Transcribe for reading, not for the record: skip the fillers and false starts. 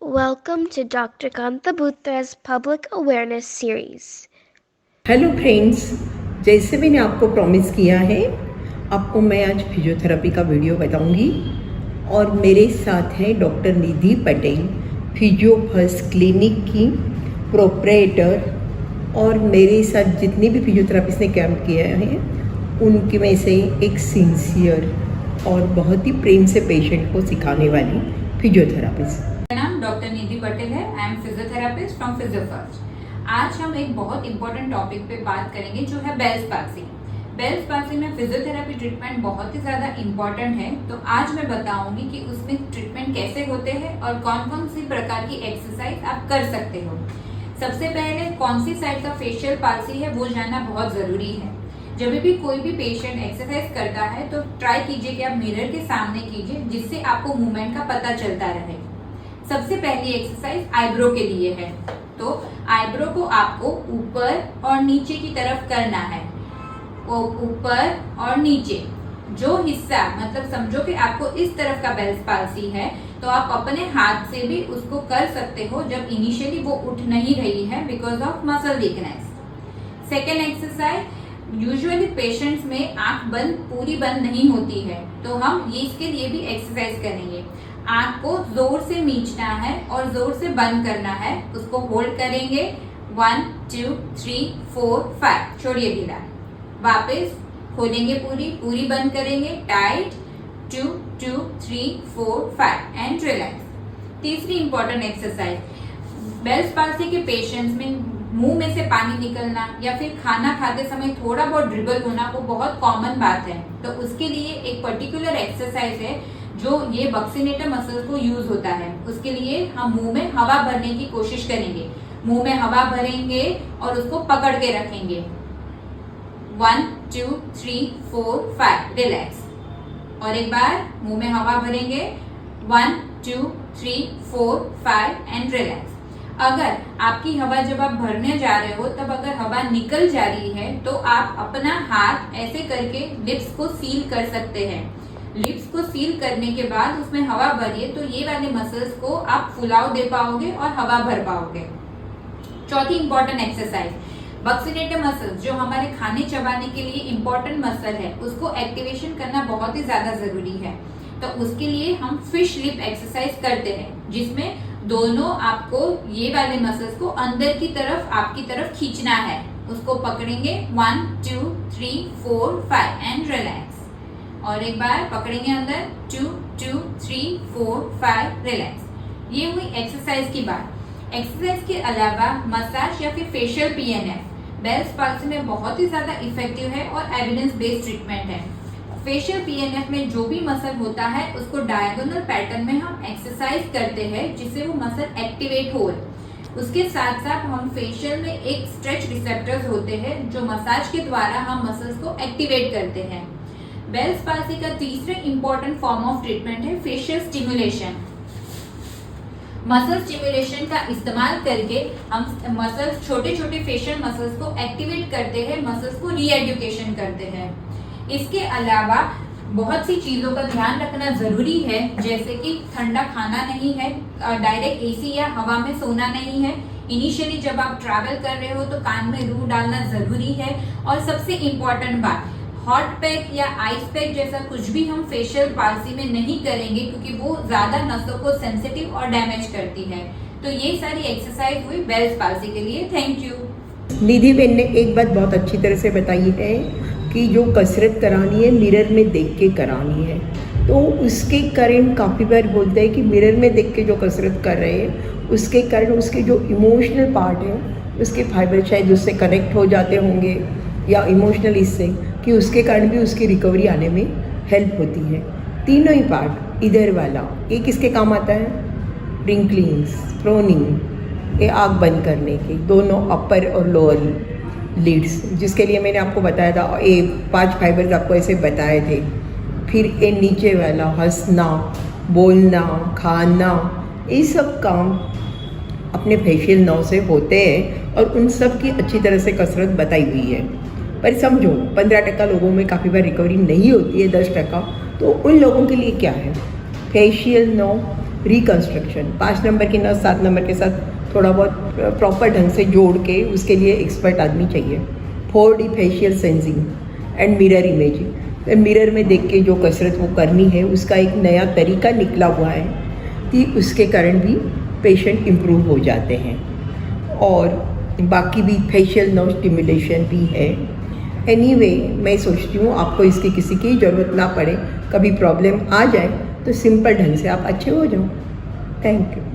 Welcome to Dr. Kanta Butra's Public Awareness Series. Hello friends, जैसे मैंने आपको promise किया है, आपको मैं आज फिजियोथेरेपी का वीडियो बताऊंगी और मेरे साथ है डॉक्टर निधि पटेल, फिजियो फर्स्ट क्लिनिक की प्रोप्राइटर, और मेरे साथ जितने भी फिजियोथेरेपिस्ट ने कैंप किया है उनके में से एक सिंसियर और बहुत ही प्रेम से पेशेंट को सिखाने वाली फिजियोथेरेपिस्ट। मेरा नाम डॉक्टर निधि पटेल है। I am physiotherapist from physio first. आज हम एक बहुत इंपॉर्टेंट टॉपिक पे बात करेंगे जो है बेल्स पाल्सी। बेल्स पाल्सी में फिजियोथेरेपी ट्रीटमेंट बहुत ही ज़्यादा इंपॉर्टेंट है। तो आज मैं बताऊंगी कि उसमें ट्रीटमेंट कैसे होते हैं और कौन कौन सी प्रकार की एक्सरसाइज आप कर सकते हो। सबसे पहले कौन सी साइड का फेशियल पाल्सी है वो जानना बहुत ज़रूरी है। जब भी कोई भी पेशेंट एक्सरसाइज करता है तो ट्राई कीजिए कि आप मिरर के सामने कीजिए, जिससे आपको मूवमेंट का पता चलता रहे। सबसे पहली एक्सरसाइज आईब्रो के लिए है। तो आईब्रो को आपको ऊपर और नीचे की तरफ करना है। वो ऊपर और नीचे जो हिस्सा, मतलब समझो कि आपको इस तरफ का बेल्स पाल्सी है तो आप अपने हाथ से भी उसको कर सकते हो जब इनिशियली वो उठ नहीं रही है because of muscle weakness. Second exercise, usually patients में आंख बंद पूरी बंद नहीं होती है, तो हम ये इसके लिए भी एक्सरसाइज करेंगे। आंख को जोर से मीचना है और जोर से बंद करना है। उसको होल्ड करेंगे 1 2 3 4 5, छोड़िए ढीला, वापस खोलेंगे, पूरी बंद करेंगे, टाइट 2 2 3 4 5 एंड रिलैक्स। तीसरी इंपॉर्टेंट एक्सरसाइज, बेल्स पाल्सी के पेशेंट्स में मुंह में से पानी निकलना या फिर खाना खाते समय थोड़ा बहुत ड्रिबल होना वो बहुत कॉमन बात है। तो उसके लिए एक पर्टिकुलर एक्सरसाइज है जो ये बक्सीनेटर मसल्स को यूज होता है। उसके लिए हम मुंह में हवा भरने की कोशिश करेंगे। मुंह में हवा भरेंगे और उसको पकड़ के रखेंगे 1 2 3 4 5, रिलैक्स। और एक बार मुंह में हवा भरेंगे 1 2 3 4 5 एंड रिलैक्स। अगर आपकी हवा जब आप भरने जा रहे हो तब अगर हवा निकल जा रही है तो आप अपना हाथ ऐसे करके लिप्स को सील कर सकते हैं। लिप्स को सील करने के बाद उसमें हवा भरिए तो ये वाले मसल्स को आप फुलाव दे पाओगे और हवा भर पाओगे। चौथी इंपॉर्टेंट एक्सरसाइज, बक्सीनेटर मसल्स जो हमारे खाने चबाने के लिए इंपॉर्टेंट मसल है, उसको एक्टिवेशन करना बहुत ही ज्यादा जरूरी है। तो उसके लिए हम फिश लिप एक्सरसाइज करते हैं, जिसमें दोनों आपको ये वाले मसल्स को अंदर की तरफ आपकी तरफ खींचना है। उसको पकड़ेंगे 1 2 3 4 5 एंड रिलैक्स। और एक बार पकड़ेंगे अंदर 2 2 3 4 5, रिलैक्स। ये हुई एक्सरसाइज की बात। एक्सरसाइज के अलावा मसाज या फिर फेशियल पीएनएफ बेल्स पाल्सी में बहुत ही ज्यादा इफेक्टिव है और एविडेंस बेस्ड ट्रीटमेंट है। फेशियल पीएनएफ में जो भी मसल होता है उसको डायगोनल पैटर्न में हम एक्सरसाइज करते हैं जिससे वो मसल एक्टिवेट हो। उसके साथ साथ हम फेशियल में एक स्ट्रेच रिसेप्टर्स होते हैं जो मसाज के द्वारा हम मसल्स को एक्टिवेट करते हैं। बेल्स पाल्सी का तीसरा इंपॉर्टेंट फॉर्म ऑफ ट्रीटमेंट है फेशियल स्टिमुलेशन। मसल स्टिमुलेशन का इस्तेमाल करके हम मसल्स, छोटे छोटे फेशियल मसल्स को एक्टिवेट करते हैं, मसल्स को रीएडुकेशन करते हैं। इसके अलावा बहुत सी चीजों का ध्यान रखना जरूरी है, जैसे कि ठंडा खाना नहीं है, डायरेक्ट एसी या हवा में सोना नहीं है। इनिशियली जब आप ट्रैवल कर रहे हो तो कान में रूह डालना जरूरी है। और सबसे इम्पोर्टेंट बात, हॉट पैक या आइस पैक जैसा कुछ भी हम फेशियल पाल्सी में नहीं करेंगे, क्योंकि वो ज्यादा नसों को सेंसिटिव और डैमेज करती है। तो ये सारी एक्सरसाइज हुई बेल्स पाल्सी के लिए। Thank you. निधि बहन ने एक बात बहुत अच्छी तरह से बताई है कि जो कसरत करानी है मिरर में देख के करानी है। तो उसके कारण काफ़ी बार बोलते हैं कि मिरर में देख के जो कसरत कर रहे हैं उसके कारण उसके जो इमोशनल पार्ट है उसके फाइबर शायद उससे कनेक्ट हो जाते होंगे, या इमोशनल इससे कि उसके कारण भी उसकी रिकवरी आने में हेल्प होती है। तीनों ही पार्ट इधर वाला, ये किसके काम आता है? रिंकलिंग्स, प्रोनिंग, ये आँख बंद करने के, दोनों अपर और लोअर लीड्स, जिसके लिए मैंने आपको बताया था, ये 5 फाइबर्स आपको ऐसे बताए थे। फिर ये नीचे वाला हंसना, बोलना, खाना, ये सब काम अपने फेशियल नर्व से होते हैं और उन सब की अच्छी तरह से कसरत बताई हुई है। पर समझो 15% लोगों में काफ़ी बार रिकवरी नहीं होती है, 10%। तो उन लोगों के लिए क्या है? फेशियल नर्व रिकन्स्ट्रक्शन 5 नंबर की नस 7 नंबर के साथ थोड़ा बहुत प्रॉपर ढंग से जोड़ के उसके लिए एक्सपर्ट आदमी चाहिए। 4D facial sensing and mirror imaging, mirror में देख के जो कसरत वो करनी है उसका एक नया तरीका निकला हुआ है कि उसके कारण भी पेशेंट इम्प्रूव हो जाते हैं। और बाकी भी फेशियल नर्व स्टिमुलेशन भी है। एनीवे, मैं सोचती हूँ आपको इसकी किसी की ज़रूरत ना पड़े, कभी प्रॉब्लम आ जाए तो सिंपल ढंग से आप अच्छे हो जाओ। Thank you.